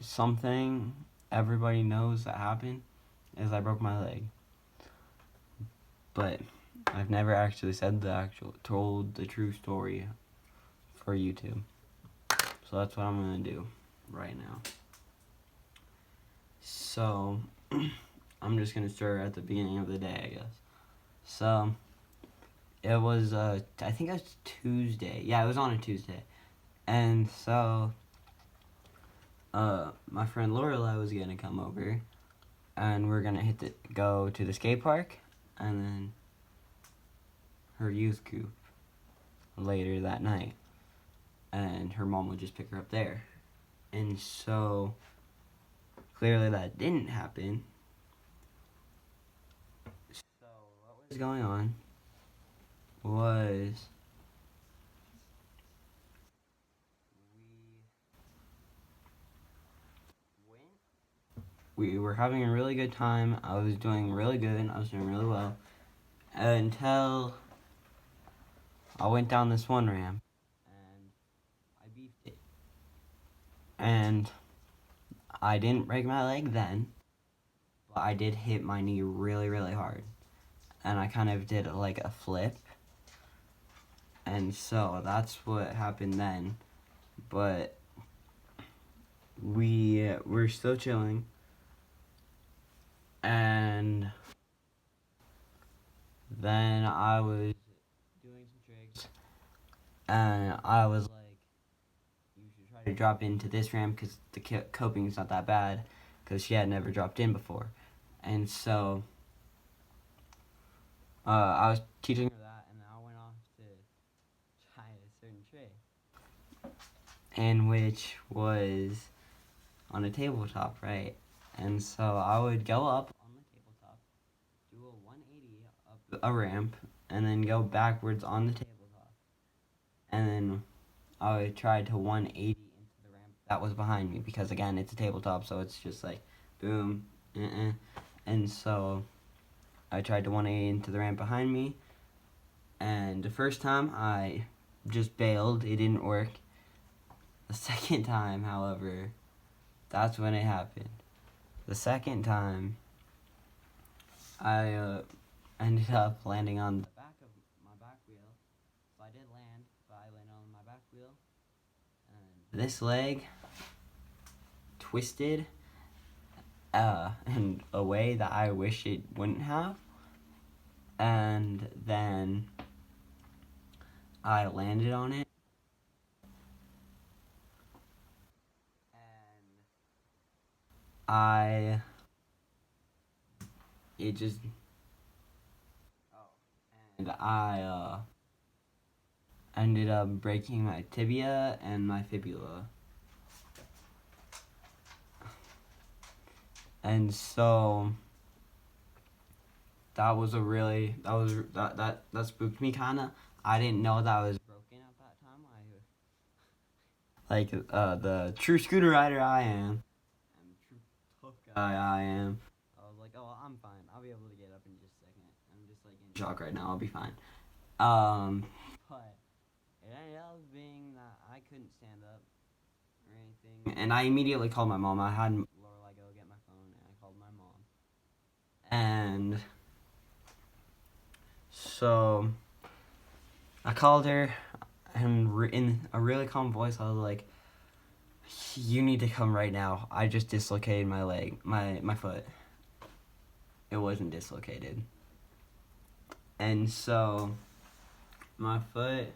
something everybody knows that happened is I broke my leg. But I've never actually told the true story for YouTube. So that's what I'm gonna do right now. So I'm just gonna start at the beginning of the day, I guess. So it was I think it was Tuesday. Yeah, it was on a Tuesday. And so my friend Lorelai was gonna come over and we're gonna go to the skate park and then her youth group later that night. And her mom would just pick her up there. And so clearly that didn't happen. So what was going on was we were having a really good time. I was doing really good. I was doing really well until I went down this one ramp and I beefed it. And I didn't break my leg then, but I did hit my knee really, really hard. And I kind of did like a flip. And so that's what happened then. But we're still chilling. And then I was doing some tricks. And I was like, you should try to drop into this ramp because the coping's not that bad. Because she had never dropped in before. And so I was teaching her that, and I went off to try a certain trick, and which was on a tabletop, right? And so I would go up on the tabletop, do a 180 up a ramp, and then go backwards on the tabletop, and then I would try to 180 into the ramp that was behind me because again it's a tabletop, so it's just like boom, and so I tried to 180 into the ramp behind me, and the first time I just bailed. It didn't work. The second time, however, that's when it happened. The second time, I ended up landing on the back of my back wheel. So I did land, but I landed on my back wheel. And this leg twisted in a way that I wish it wouldn't have. And then I landed on it. And it just, and I ended up breaking my tibia and my fibula. And so that spooked me kind of. I didn't know that I was broken at that time. The true scooter rider I am, and true tough guy I am. I was like, oh, I'm fine. I'll be able to get up in just a second. I'm just like in shock right now. I'll be fine. But it ended up being that I couldn't stand up or anything, and I immediately called my mom. I had Lorelai go get my phone, and I called my mom, and so I called her, and in a really calm voice, I was like, "You need to come right now. I just dislocated my leg, my foot. It wasn't dislocated, and so my foot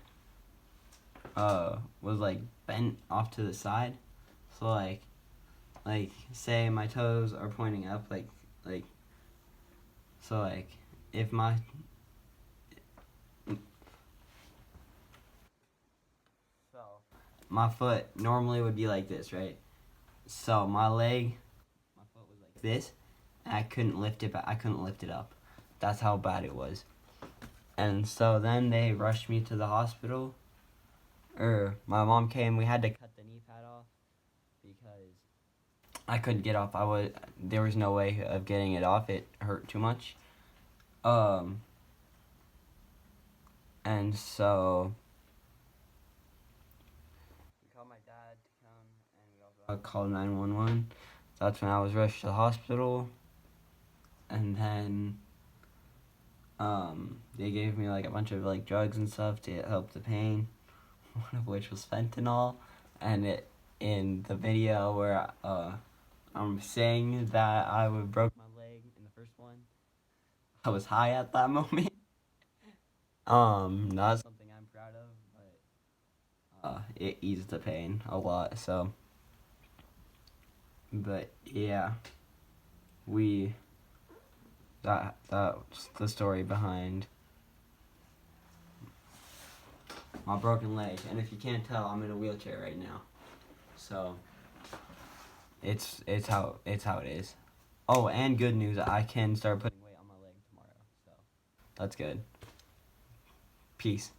was like bent off to the side, so like say my toes are pointing up, like so like if my foot normally would be like this, right? So my foot was like this, and I couldn't lift it back. I couldn't lift it up. That's how bad it was. And so then they rushed me to the hospital. My mom came. We had to cut the knee pad off because I couldn't get off. There was no way of getting it off. It hurt too much. And so we called my dad to come, and we also called 911. That's when I was rushed to the hospital, and then they gave me like a bunch of like drugs and stuff to help the pain, one of which was fentanyl. And in the video where I'm saying that I would broke my leg in the first one, I was high at that moment. Not something I'm proud of, but it eased the pain a lot. So, but yeah, that's the story behind my broken leg. And if you can't tell, I'm in a wheelchair right now. So it's how it is. Oh, and good news, I can start putting weight on my leg tomorrow. So that's good. Peace.